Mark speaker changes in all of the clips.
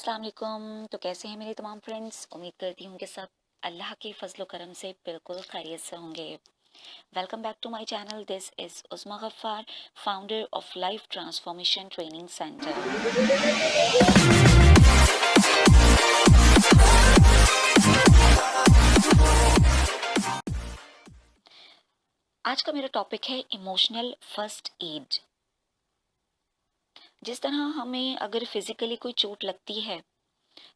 Speaker 1: अस्सलाम वालेकुम। तो कैसे हैं मेरे तमाम फ्रेंड्स? उम्मीद करती हूँ कि सब अल्लाह के फजल करम से बिल्कुल खैरियत से होंगे। Welcome back to my channel. This is Usma Gaffar, founder of life transformation training centre. आज का मेरा टॉपिक है इमोशनल फर्स्ट एड। जिस तरह हमें अगर फिजिकली कोई चोट लगती है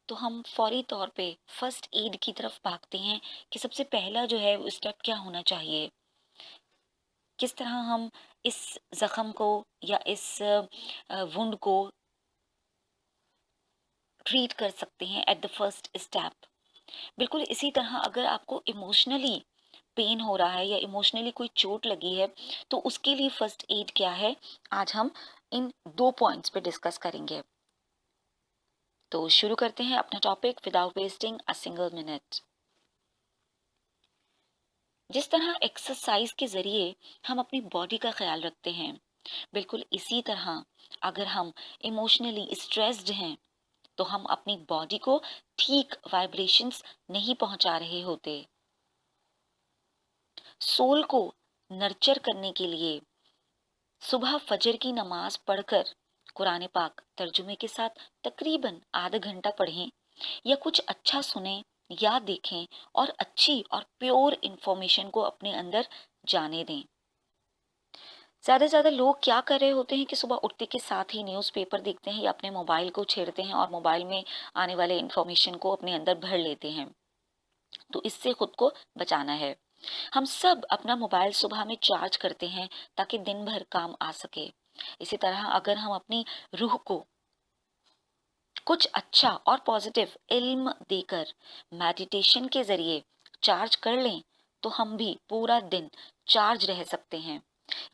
Speaker 1: तो हम फौरी तौर पे फर्स्ट एड की तरफ भागते हैं कि सबसे पहला जो है वो स्टेप क्या होना चाहिए, किस तरह हम इस जख्म को या इस वुंड को ट्रीट कर सकते हैं एट द फर्स्ट स्टेप। बिल्कुल इसी तरह अगर आपको इमोशनली पेन हो रहा है या इमोशनली कोई चोट लगी है तो उसके लिए फर्स्ट एड क्या है, आज हम इन 2 पॉइंट्स पे डिस्कस करेंगे। तो शुरू करते हैं अपना topic without wasting a single minute. जिस तरह एक्सरसाइज के जरिए हम अपनी बॉडी का ख्याल रखते हैं, बिल्कुल इसी तरह अगर हम इमोशनली स्ट्रेस्ड हैं तो हम अपनी बॉडी को ठीक वाइब्रेशंस नहीं पहुंचा रहे होते। सोल को नर्चर करने के लिए सुबह फजर की नमाज पढ़कर कुरान पाक तर्जुमे के साथ तकरीबन आधा घंटा पढ़ें या कुछ अच्छा सुने या देखें और अच्छी और प्योर इंफॉर्मेशन को अपने अंदर जाने दें। ज्यादा से ज्यादा लोग क्या कर रहे होते हैं कि सुबह उठते के साथ ही न्यूज़पेपर देखते हैं या अपने मोबाइल को छेड़ते हैं और मोबाइल में आने वाले इंफॉर्मेशन को अपने अंदर भर लेते हैं। तो इससे खुद को बचाना है। हम सब अपना मोबाइल सुबह में चार्ज करते हैं ताकि दिन भर काम आ सके। इसी तरह अगर हम अपनी रूह को कुछ अच्छा और पॉजिटिव इल्म देकर मेडिटेशन के जरिए चार्ज कर लें तो हम भी पूरा दिन चार्ज रह सकते हैं।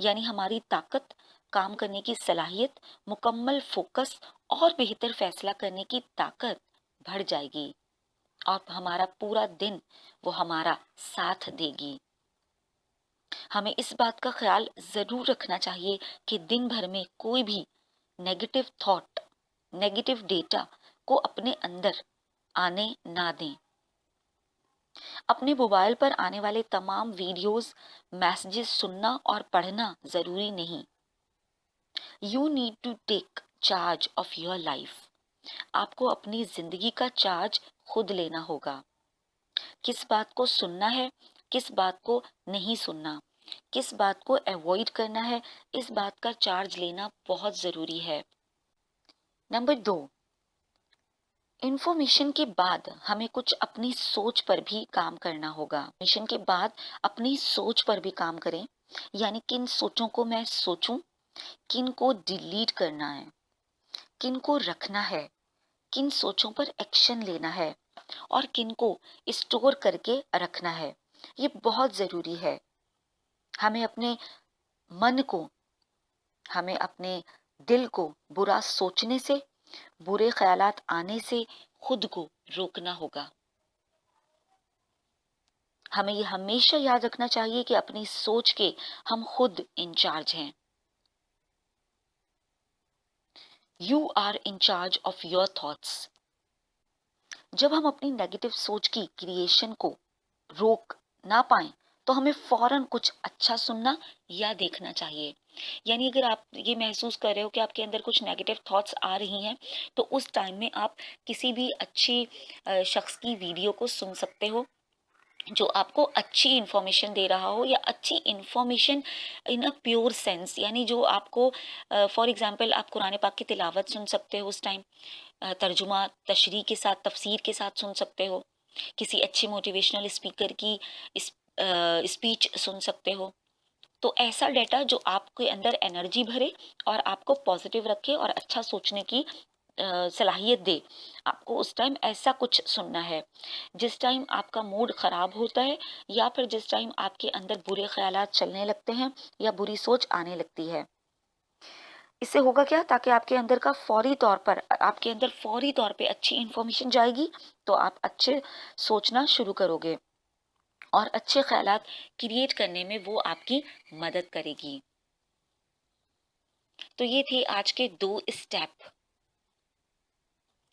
Speaker 1: यानी हमारी ताकत, काम करने की सलाहियत, मुकम्मल फोकस और बेहतर फैसला करने की ताकत बढ़ जाएगी और हमारा पूरा दिन वो हमारा साथ देगी। हमें इस बात का ख्याल जरूर रखना चाहिए कि दिन भर में कोई भी नेगेटिव थॉट, नेगेटिव डेटा को अपने अंदर आने ना दें। अपने मोबाइल पर आने वाले तमाम वीडियोस, मैसेजेस सुनना और पढ़ना जरूरी नहीं। You need to take charge of your life. आपको अपनी जिंदगी का चार्ज खुद लेना होगा। किस बात को सुनना है, किस बात को नहीं सुनना, किस बात को अवॉइड करना है, इस बात का चार्ज लेना बहुत जरूरी है। नंबर 2, इंफॉर्मेशन के बाद हमें कुछ अपनी सोच पर भी काम करना होगा। मिशन के बाद अपनी सोच पर भी काम करें, यानी किन सोचों को मैं सोचूं, किन को डिलीट करना है, किन को रखना है, किन सोचों पर एक्शन लेना है और किन को स्टोर करके रखना है। ये बहुत जरूरी है। हमें अपने मन को, हमें अपने दिल को बुरा सोचने से, बुरे ख्यालात आने से खुद को रोकना होगा। हमें ये हमेशा याद रखना चाहिए कि अपनी सोच के हम खुद इंचार्ज हैं। You are in charge of your thoughts. जब हम अपनी नेगेटिव सोच की क्रिएशन को रोक ना पाए तो हमें फौरन कुछ अच्छा सुनना या देखना चाहिए। यानी अगर आप ये महसूस कर रहे हो कि आपके अंदर कुछ नेगेटिव थॉट्स आ रही हैं तो उस टाइम में आप किसी भी अच्छी शख्स की वीडियो को सुन सकते हो जो आपको अच्छी इंफॉर्मेशन दे रहा हो, या अच्छी information in a pure sense, यानी जो आपको फॉर एग्जांपल आप कुरान पाक की तिलावत सुन सकते हो उस टाइम, तर्जुमा तशरीह के साथ, तफसीर के साथ सुन सकते हो, किसी अच्छे मोटिवेशनल स्पीकर की स्पीच सुन सकते हो। तो ऐसा डेटा जो आपके अंदर एनर्जी भरे और आपको पॉजिटिव रखे और अच्छा सोचने की सलाहियत दे, आपको उस टाइम ऐसा कुछ सुनना है। जिस टाइम आपका मूड खराब होता है या फिर जिस टाइम आपके अंदर बुरे ख्यालात चलने लगते हैं या बुरी सोच आने लगती है, इससे होगा क्या, ताकि आपके अंदर फौरी तौर पे अच्छी इंफॉर्मेशन जाएगी तो आप अच्छे सोचना शुरू करोगे और अच्छे ख्यालात क्रिएट करने में वो आपकी मदद करेगी। तो ये थे आज के 2 step.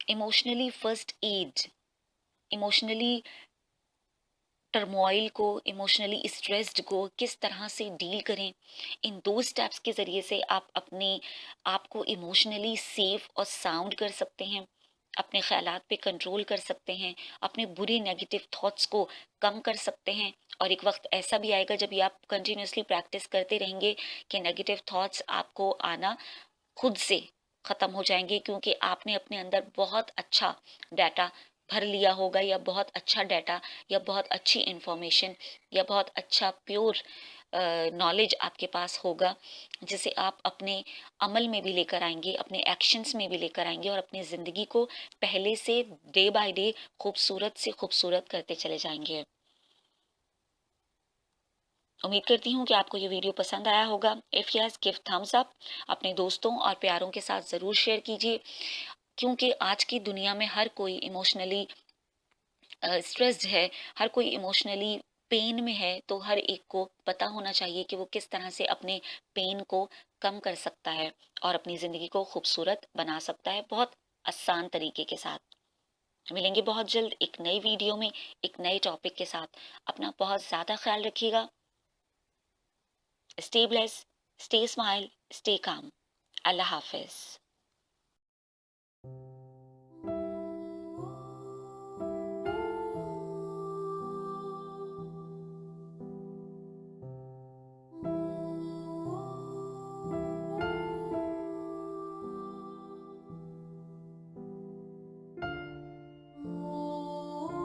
Speaker 1: Emotionally first aid, emotionally turmoil को, इमोशनली स्ट्रेस्ड को किस तरह से डील करें, इन दो स्टेप्स के ज़रिए से आप अपने आप को इमोशनली सेफ और साउंड कर सकते हैं, अपने ख्यालात पे कंट्रोल कर सकते हैं, अपने बुरे नेगेटिव थॉट्स को कम कर सकते हैं। और एक वक्त ऐसा भी आएगा जब ये आप कंटिन्यूसली प्रैक्टिस करते रहेंगे कि नेगेटिव थॉट्स आपको आना खुद से ख़त्म हो जाएंगे, क्योंकि आपने अपने अंदर बहुत अच्छा डाटा भर लिया होगा, या बहुत अच्छा डाटा, या बहुत अच्छी इंफॉर्मेशन, या बहुत अच्छा प्योर नॉलेज आपके पास होगा, जिसे आप अपने अमल में भी लेकर आएंगे, अपने एक्शंस में भी लेकर आएंगे, और अपनी ज़िंदगी को पहले से डे बाय डे खूबसूरत से खूबसूरत करते चले जाएंगे। उम्मीद करती हूँ कि आपको ये वीडियो पसंद आया होगा। If yes, give Thums up. अपने दोस्तों और प्यारों के साथ ज़रूर शेयर कीजिए, क्योंकि आज की दुनिया में हर कोई इमोशनली स्ट्रेस्ड है, हर कोई इमोशनली पेन में है, तो हर एक को पता होना चाहिए कि वो किस तरह से अपने पेन को कम कर सकता है और अपनी ज़िंदगी को खूबसूरत बना सकता है, बहुत आसान तरीके के साथ। मिलेंगे बहुत जल्द एक नई वीडियो में, एक नए टॉपिक के साथ। अपना बहुत ज़्यादा ख्याल रखिएगा। Stay bless, stay smile, stay calm. अल्लाह हाफिज।